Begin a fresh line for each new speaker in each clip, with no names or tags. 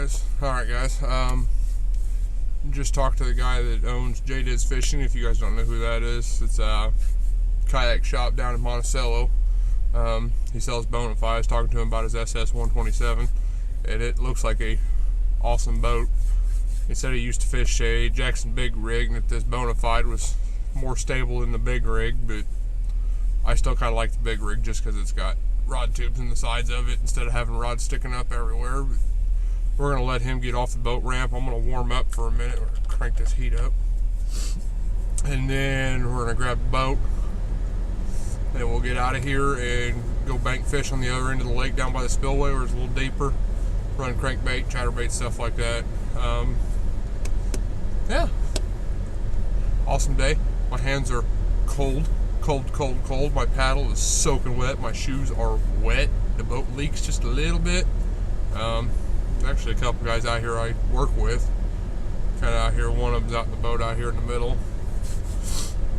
guys. Alright guys, just talked to the guy that owns J-Diz Fishing. If you guys don't know who that is, it's a kayak shop down in Monticello. He sells bona fides. I was talking to him about his SS-127, and it looks like a awesome boat. He said he used to fish a Jackson big rig, and that this bona fide was more stable than the big rig, but I still kind of like the big rig just because it's got rod tubes in the sides of it instead of having rods sticking up everywhere. But we're going to let him get off the boat ramp. I'm going to warm up for a minute. We're going to crank this heat up. And then we're going to grab the boat. And we'll get out of here and go bank fish on the other end of the lake down by the spillway where it's a little deeper. Run crankbait, chatterbait, stuff like that. Yeah. Awesome day. My hands are cold. Cold. My paddle is soaking wet. My shoes are wet. The boat leaks just a little bit. Actually a couple guys out here I work with. Kind of out here. One of them's out in the boat out here in the middle.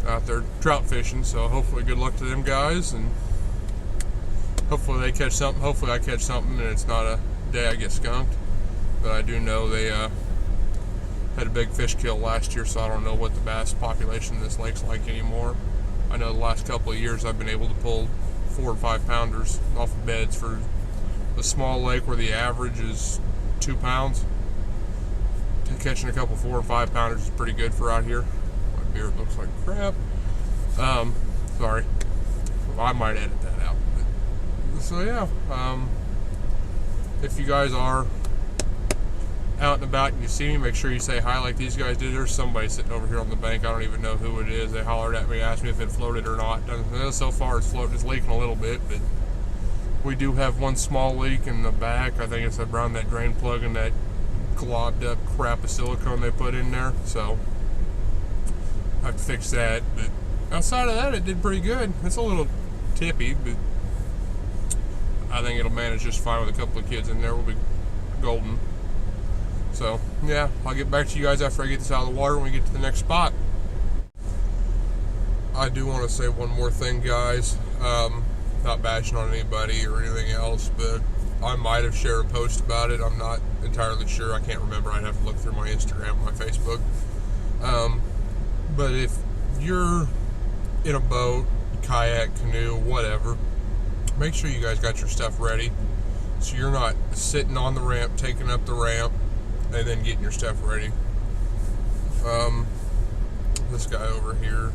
Out there trout fishing. So hopefully good luck to them guys. And hopefully they catch something. Hopefully I catch something and it's not a day I get skunked. But I do know they had a big fish kill last year. So I don't know what the bass population in this lake's like anymore. I know the last couple of years I've been able to pull 4 or 5 pounders off of beds for a small lake where the average is 2 pounds. Catching a couple 4 or 5 pounders is pretty good for out here. My beard looks like crap. Sorry. I might edit that out. So yeah, if you guys are out and about and you see me, make sure you say hi like these guys did. There's somebody sitting over here on the bank. I don't even know who it is. They hollered at me, asked me if it floated or not. So far it's floating. It's leaking a little bit, but we do have one small leak in the back. I think it's around that drain plug and that globbed up crap of silicone they put in there. So I have to fix that. But outside of that, it did pretty good. It's a little tippy, but I think it'll manage just fine with a couple of kids in there. We'll be golden. So, yeah, I'll get back to you guys after I get this out of the water when we get to the next spot. I do want to say one more thing, guys. Not bashing on anybody or anything else, but I might have shared a post about it. I'm not entirely sure. I can't remember. I'd have to look through my Instagram and my Facebook. But if you're in a boat, kayak, canoe, whatever, make sure you guys got your stuff ready so you're not sitting on the ramp, taking up the ramp, and then getting your stuff ready. This guy over here,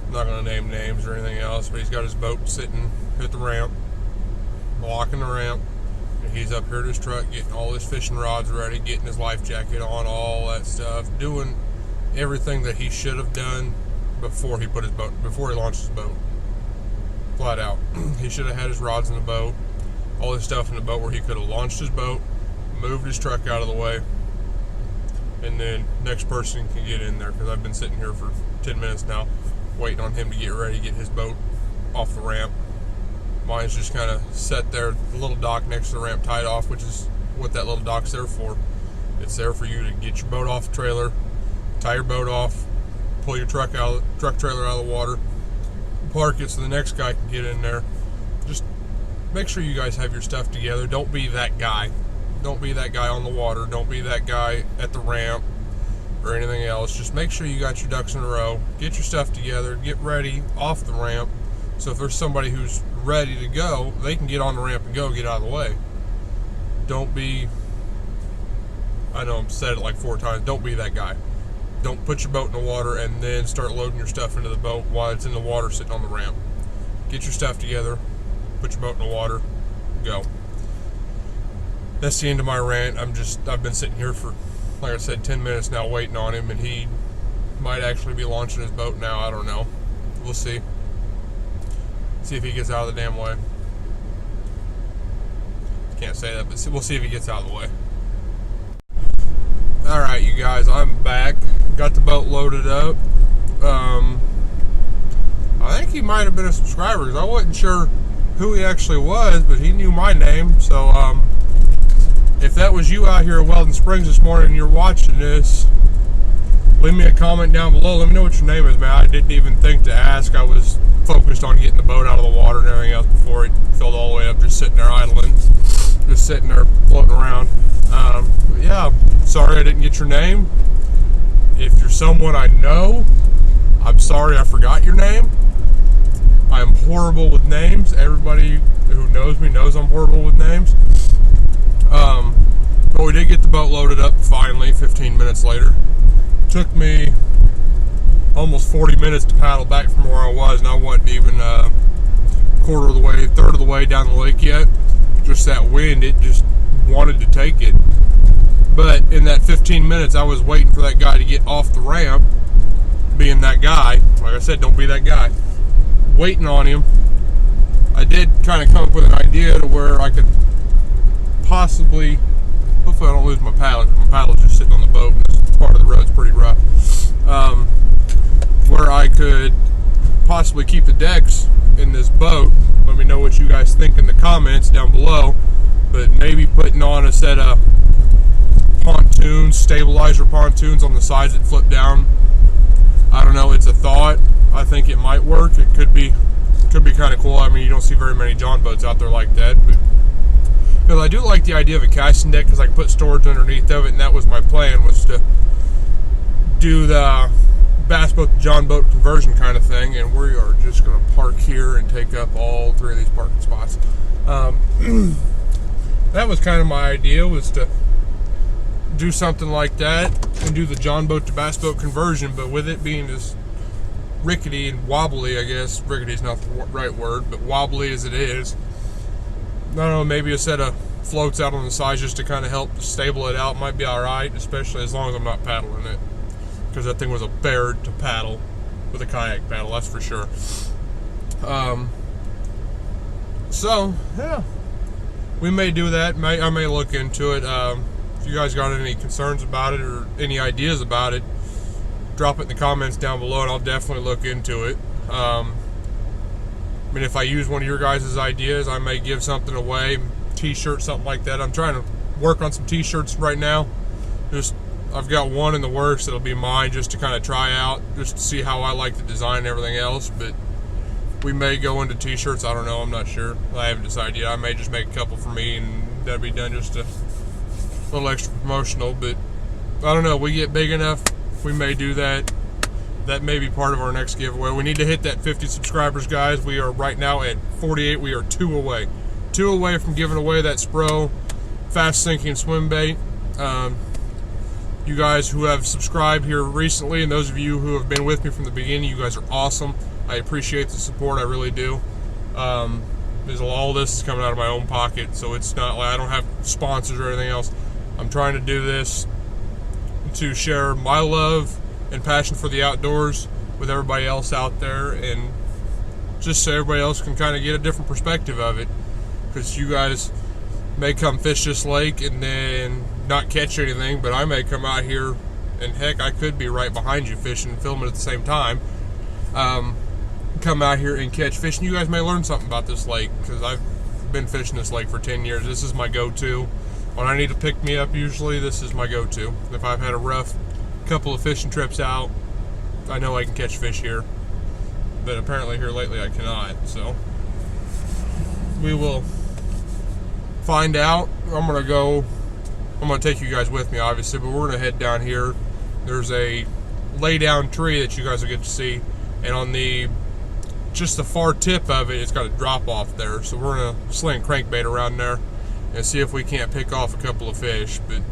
I'm not going to name names or anything else, but he's got his boat sitting at the ramp, blocking the ramp, and he's up here at his truck getting all his fishing rods ready, getting his life jacket on, all that stuff, doing everything that he should have done before he launched his boat. Flat out. He should have had his rods in the boat, all his stuff in the boat where he could have launched his boat, moved his truck out of the way, and then next person can get in there, because I've been sitting here for 10 minutes now waiting on him to get ready to get his boat off the ramp. Mine's just kind of set there, the little dock next to the ramp tied off, which is what that little dock's there for. It's there for you to get your boat off the trailer, tie your boat off, pull your truck trailer out of the water, park it so the next guy can get in there. Just make sure you guys have your stuff together. Don't be that guy. Don't be that guy on the water. Don't be that guy at the ramp or anything else. Just make sure you got your ducks in a row. Get your stuff together. Get ready off the ramp. So if there's somebody who's ready to go, they can get on the ramp and go, get out of the way. Don't be, I know I've said it like 4 times, don't be that guy. Don't put your boat in the water and then start loading your stuff into the boat while it's in the water sitting on the ramp. Get your stuff together. Put your boat in the water. Go. That's the end of my rant. I've been sitting here for, like I said, 10 minutes now waiting on him, and he might actually be launching his boat now. I don't know. We'll see. See if he gets out of the damn way. Can't say that, but we'll see if he gets out of the way. Alright, you guys, I'm back. Got the boat loaded up. I think he might have been a subscriber, because I wasn't sure who he actually was, but he knew my name, so, if that was you out here at Weldon Springs this morning and you're watching this, leave me a comment down below. Let me know what your name is, man. I didn't even think to ask. I was focused on getting the boat out of the water and everything else before it filled all the way up, just sitting there idling. just sitting there floating around. But yeah, sorry I didn't get your name. If you're someone I know, I'm sorry I forgot your name. I'm horrible with names. Everybody who knows me knows I'm horrible with names. But we did get the boat loaded up finally 15 minutes later. Took me almost 40 minutes to paddle back from where I was, and I wasn't even quarter of the way, third of the way down the lake yet. Just that wind, it just wanted to take it. But in that 15 minutes, I was waiting for that guy to get off the ramp, being that guy. Like I said, don't be that guy. Waiting on him. I did kind of come up with an idea to where I could possibly, hopefully I don't lose my paddle. My paddle's just sitting on the boat, and this part of the road's pretty rough. Where I could possibly keep the decks in this boat. Let me know what you guys think in the comments down below. But maybe putting on a set of pontoons, stabilizer pontoons on the sides that flip down. I don't know, it's a thought. I think it might work. It could be kind of cool. I mean, you don't see very many John boats out there like that, but I do like the idea of a casting deck because I can put storage underneath of it, and that was my plan, was to do the bass boat to John boat conversion kind of thing. And we are just going to park here and take up all three of these parking spots. That was kind of my idea, was to do something like that and do the John boat to bass boat conversion, but with it being as rickety and wobbly, I guess rickety is not the right word, but wobbly as it is, I don't know, maybe a set of floats out on the sides just to kind of help stable it out might be alright, especially as long as I'm not paddling it, because that thing was a bear to paddle with a kayak paddle, that's for sure. So yeah, we may do that. I may look into it. If you guys got any concerns about it or any ideas about it, drop it in the comments down below, and I'll definitely look into it. I mean, if I use one of your guys' ideas, I may give something away, t-shirt, something like that. I'm trying to work on some t-shirts right now. I've got one in the works that'll be mine, just to kind of try out, just to see how I like the design and everything else. But we may go into t-shirts. I don't know. I'm not sure. I haven't decided yet. I may just make a couple for me, and that'll be done, just a little extra promotional. But I don't know. We get big enough, we may do that. That may be part of our next giveaway. We need to hit that 50 subscribers, guys. We are right now at 48. We are 2 away. 2 away from giving away that Spro fast sinking swim bait. You guys who have subscribed here recently, and those of you who have been with me from the beginning, you guys are awesome. I appreciate the support. I really do. All this is coming out of my own pocket, so it's not like I don't have sponsors or anything else. I'm trying to do this to share my love and passion for the outdoors with everybody else out there, and just so everybody else can kind of get a different perspective of it, because you guys may come fish this lake and then not catch anything, but I may come out here and heck, I could be right behind you fishing and filming at the same time. Come out here and catch fish, and you guys may learn something about this lake, because I've been fishing this lake for 10 years. This is my go-to. When I need to pick me up, usually this is my go-to. If I've had a rough couple of fishing trips out, I know I can catch fish here, but apparently here lately I cannot. So we will find out. I'm gonna take you guys with me, obviously, but we're gonna head down here. There's a lay down tree that you guys will get to see, and on just the far tip of it, it's got a drop off there. So we're gonna sling crankbait around there and see if we can't pick off a couple of fish. But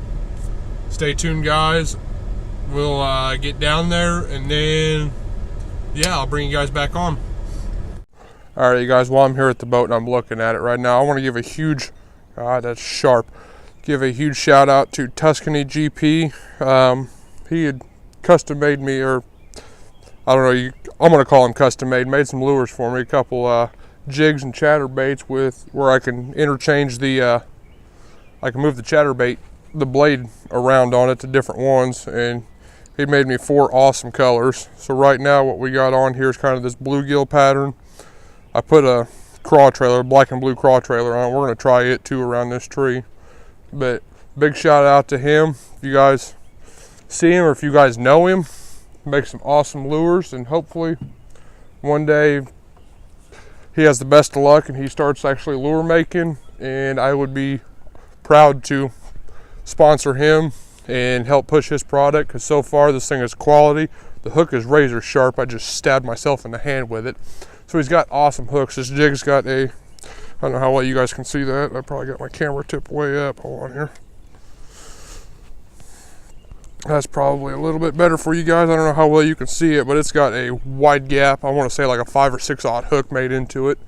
stay tuned, guys. We'll get down there, and then yeah, I'll bring you guys back on. All right, you guys, while I'm here at the boat and I'm looking at it right now, I want to give a huge, that's sharp, give a huge shout out to Tuscany GP. He had custom made me, or I don't know, I'm going to call him custom made some lures for me, a couple jigs and chatterbaits where I can interchange I can move the chatterbait, the blade around on it to different ones, and he made me 4 awesome colors. So right now what we got on here is kind of this bluegill pattern. I put a craw trailer, black and blue craw trailer on it. We're going to try it too around this tree. But big shout out to him. If you guys see him or if you guys know him, make some awesome lures, and hopefully one day he has the best of luck and he starts actually lure making, and I would be proud to sponsor him and help push his product, because so far this thing is quality. The hook is razor sharp. I just stabbed myself in the hand with it. So he's got awesome hooks. This jig's got a, I don't know how well you guys can see that. I probably got my camera tipped way up. Hold on here. That's probably a little bit better for you guys. I don't know how well you can see it, but it's got a wide gap. I want to say like a 5 or 6 aught hook made into it.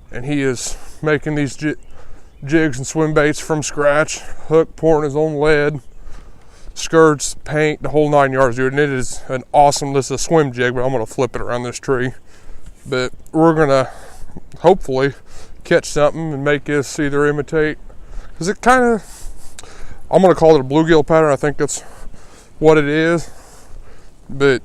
And he is making these jigs and swim baits from scratch. Hook, pouring his own lead, skirts, paint, the whole 9 yards, dude. And it is an awesome, this is a swim jig, but I'm going to flip it around this tree. But we're going to hopefully catch something and make this either imitate, because it kind of, I'm going to call it a bluegill pattern. I think that's what it is. But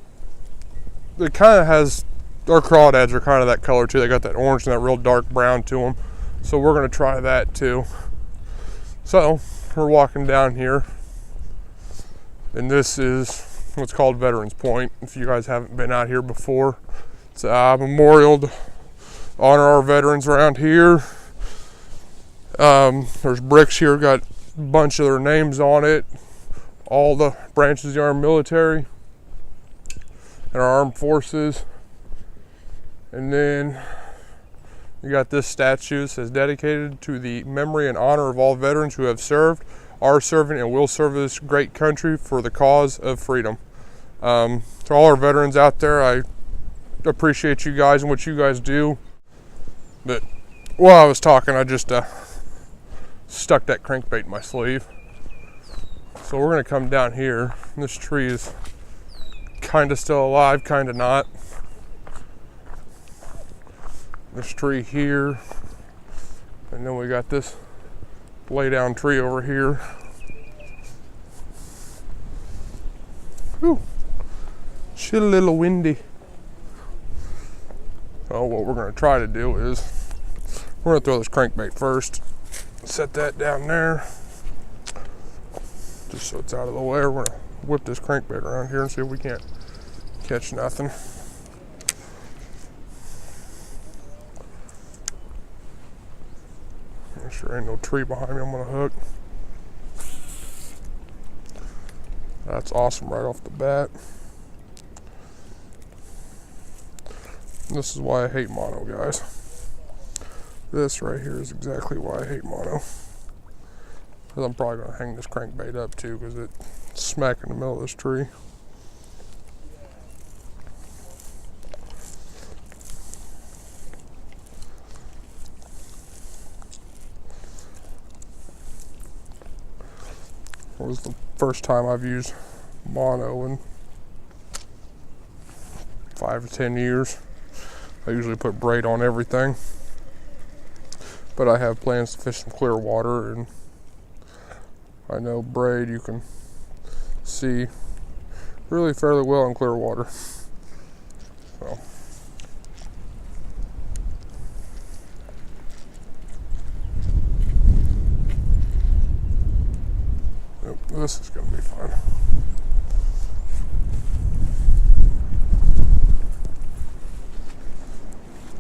it kind of has, our crawdads are kind of that color too. They got that orange and that real dark brown to them. So we're going to try that too. So we're walking down here, and this is what's called Veterans Point. If you guys haven't been out here before, it's a memorial to honor our veterans around here. There's bricks here, got a bunch of their names on it, all the branches of the armed military and our armed forces. And then you got this statue that says, dedicated to the memory and honor of all veterans who have served, are serving, and will serve this great country for the cause of freedom. To all our veterans out there, I appreciate you guys and what you guys do. But while I was talking, I just stuck that crankbait in my sleeve. So we're going to come down here. This tree is kind of still alive, kind of not. This tree here, and then we got this lay down tree over here. Whew. Shit, a little windy. So what we're going to try to do is we're going to throw this crankbait first. Set that down there, just so it's out of the way. We're going to whip this crankbait around here and see if we can't catch nothing. Make sure ain't no tree behind me I'm going to hook. That's awesome right off the bat. This is why I hate mono, guys. This right here is exactly why I hate mono. Because I'm probably going to hang this crankbait up too, because it's smack in the middle of this tree. It was the first time I've used mono in 5 to 10 years. I usually put braid on everything, but I have plans to fish some clear water, and I know braid you can see really fairly well in clear water. So this is going to be fun.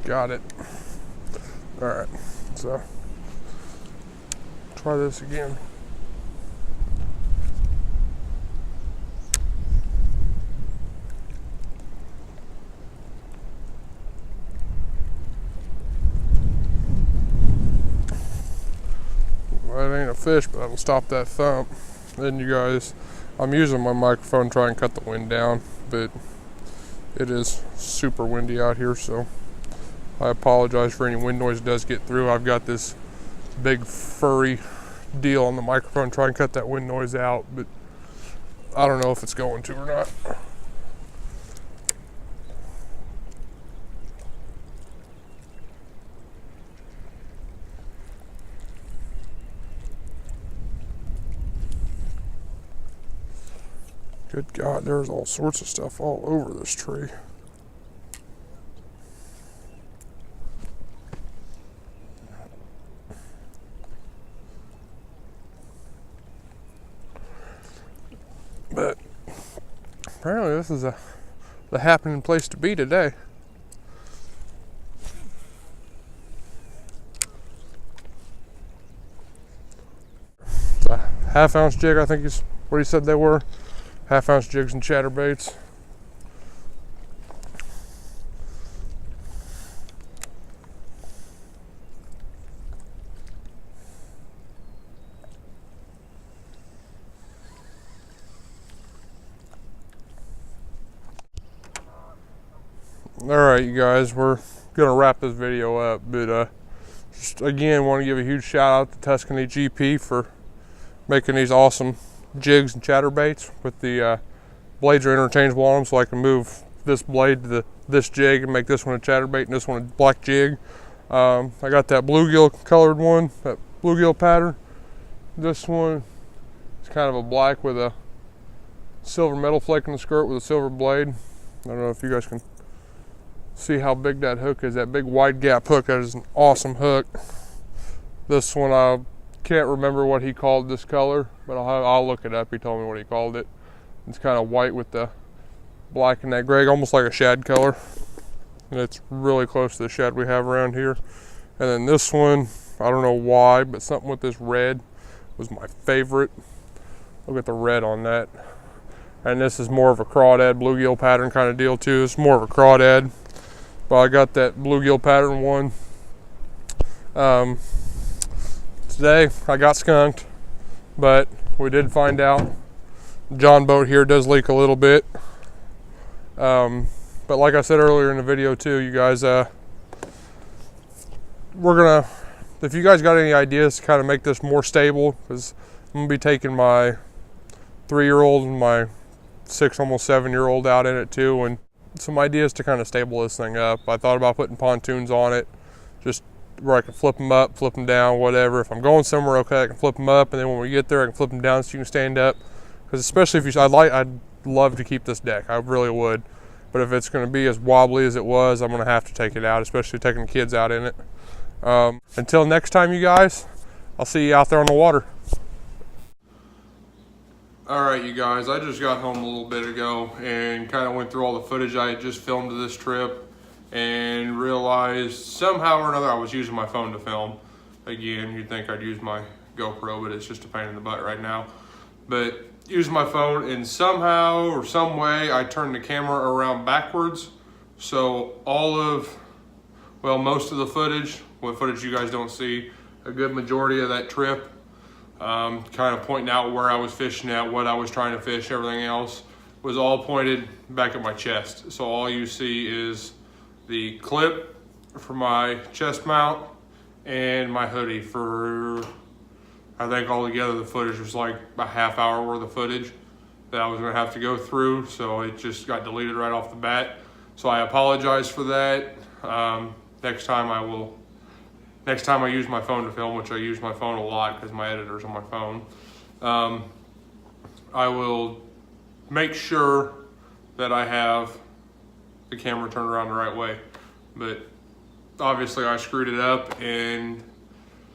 Got it. All right, so try this again. Well, it ain't a fish, but that'll stop that thump. Then you guys, I'm using my microphone to try and cut the wind down, but it is super windy out here, so I apologize for any wind noise that does get through. I've got this big furry deal on the microphone trying to cut that wind noise out, but I don't know if it's going to or not. Good God, there's all sorts of stuff all over this tree. But apparently this is the happening place to be today. half-ounce jig, I think is what he said they were. Half-ounce jigs and chatterbaits. All right, you guys, we're gonna wrap this video up, but just again want to give a huge shout out to Tuscany GP for making these awesome jigs and chatterbaits. With the blades are interchangeable on them, so I can move this blade to this jig and make this one a chatterbait and this one a black jig. I got that bluegill colored one, that bluegill pattern. This one is kind of a black with a silver metal flake in the skirt with a silver blade. I don't know if you guys can see how big that hook is. That big wide gap hook, that is an awesome hook. This one, I can't remember what he called this color, but I'll look it up. He told me what he called it. It's kind of white with the black and that gray, almost like a shad color. And it's really close to the shad we have around here. And then this one, I don't know why, but something with this red was my favorite. Look at the red on that. And this is more of a crawdad bluegill pattern kind of deal too. It's more of a crawdad. But I got that bluegill pattern one. Today I got skunked, but we did find out John boat here does leak a little bit. But like I said earlier in the video too, you guys, if you guys got any ideas to kind of make this more stable, because I'm gonna be taking my 3-year-old and my 6, almost 7-year-old out in it too, and some ideas to kind of stable this thing up. I thought about putting pontoons on it, just where I can flip them up, flip them down, whatever. If I'm going somewhere, okay, I can flip them up, and then when we get there, I can flip them down so you can stand up. Because especially if I'd love to keep this deck, I really would. But if it's going to be as wobbly as it was, I'm going to have to take it out, especially taking the kids out in it. Until next time, you guys, I'll see you out there on the water. All right, you guys, I just got home a little bit ago and kind of went through all the footage I had just filmed of this trip and realized somehow or another I was using my phone to film. Again, you'd think I'd use my GoPro, but it's just a pain in the butt right now. But using my phone, and somehow or some way I turned the camera around backwards. So most of the footage, what footage you guys don't see, a good majority of that trip, kind of pointing out where I was fishing at, what I was trying to fish, everything else was all pointed back at my chest. So all you see is the clip for my chest mount and my hoodie. For I think altogether the footage was like a half hour worth of footage that I was gonna have to go through, so it just got deleted right off the bat. So I apologize for that. Next time I use my phone to film, which I use my phone a lot because my editor's on my phone, I will make sure that I have the camera turned around the right way. But obviously I screwed it up, and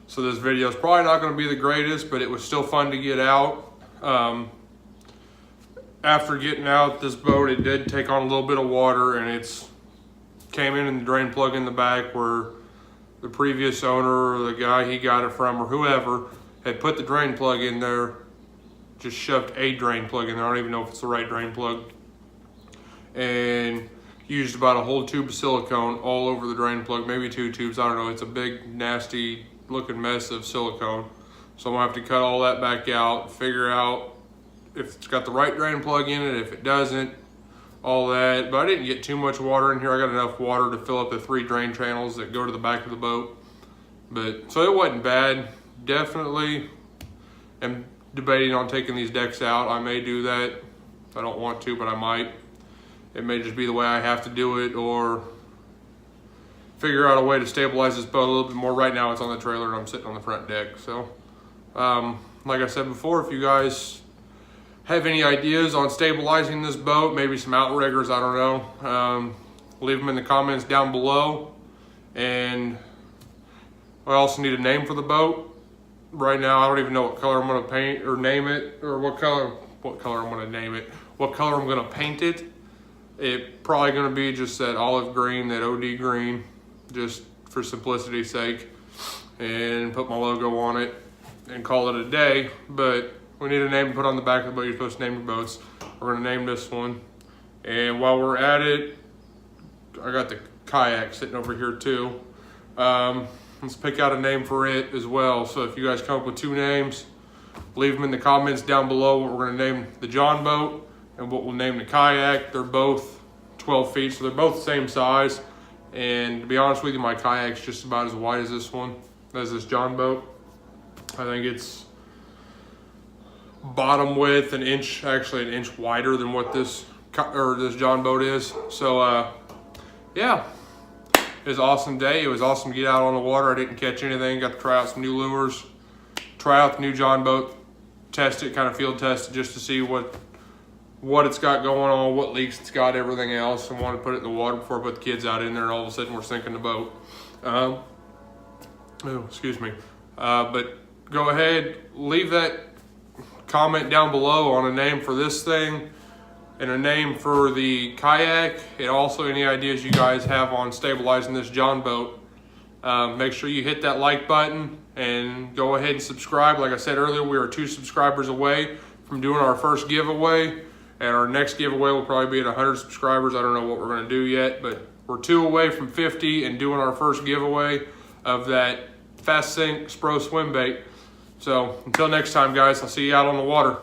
so this video is probably not going to be the greatest, but it was still fun to get out. After getting out this boat, it did take on a little bit of water, and it's came in the drain plug in the back where the previous owner or the guy he got it from or whoever had put the drain plug in there, just shoved a drain plug in there. I don't even know if it's the right drain plug, and used about a whole tube of silicone all over the drain plug, maybe 2 tubes, I don't know. It's a big nasty looking mess of silicone. So I'm gonna have to cut all that back out, figure out if it's got the right drain plug in it, if it doesn't, all that. But I didn't get too much water in here. I got enough water to fill up the 3 drain channels that go to the back of the boat. But so it wasn't bad. Definitely am debating on taking these decks out. I may do that. I don't want to, but I might. It may just be the way I have to do it, or figure out a way to stabilize this boat a little bit more. Right now it's on the trailer and I'm sitting on the front deck. So like I said before, if you guys have any ideas on stabilizing this boat, maybe some outriggers, I don't know, leave them in the comments down below. And I also need a name for the boat. Right now I don't even know what color I'm going to paint or name it, or what color I'm going to name it, what color I'm going to paint it. It probably going to be just that olive green, that OD green, just for simplicity's sake, and put my logo on it and call it a day. But We need a name to put on the back of the boat. You're supposed to name your boats. We're gonna name this one. And while we're at it, I got the kayak sitting over here too. Let's pick out a name for it as well. So if you guys come up with 2 names, leave them in the comments down below what we're gonna name the John boat and what we'll name the kayak. They're both 12 feet, so they're both the same size. And to be honest with you, my kayak's just about as wide as this one, as this John boat. I think it's bottom width actually an inch wider than what this John boat is. So yeah, it was an awesome day. It was awesome to get out on the water. I didn't catch anything. Got to try out some new lures, try out the new John boat, test it, kind of field test it just to see what it's got going on, what leaks it's got, everything else. I wanted to put it in the water before I put the kids out in there, and all of a sudden we're sinking the boat. Excuse me. But go ahead, leave that comment down below on a name for this thing and a name for the kayak, and also any ideas you guys have on stabilizing this John boat. Make sure you hit that like button and go ahead and subscribe. Like I said earlier, we are 2 subscribers away from doing our first giveaway, and our next giveaway will probably be at 100 subscribers. I don't know what we're going to do yet, but we're 2 away from 50 and doing our first giveaway of that Fast Sink Spro swim bait. So until next time, guys, I'll see you out on the water.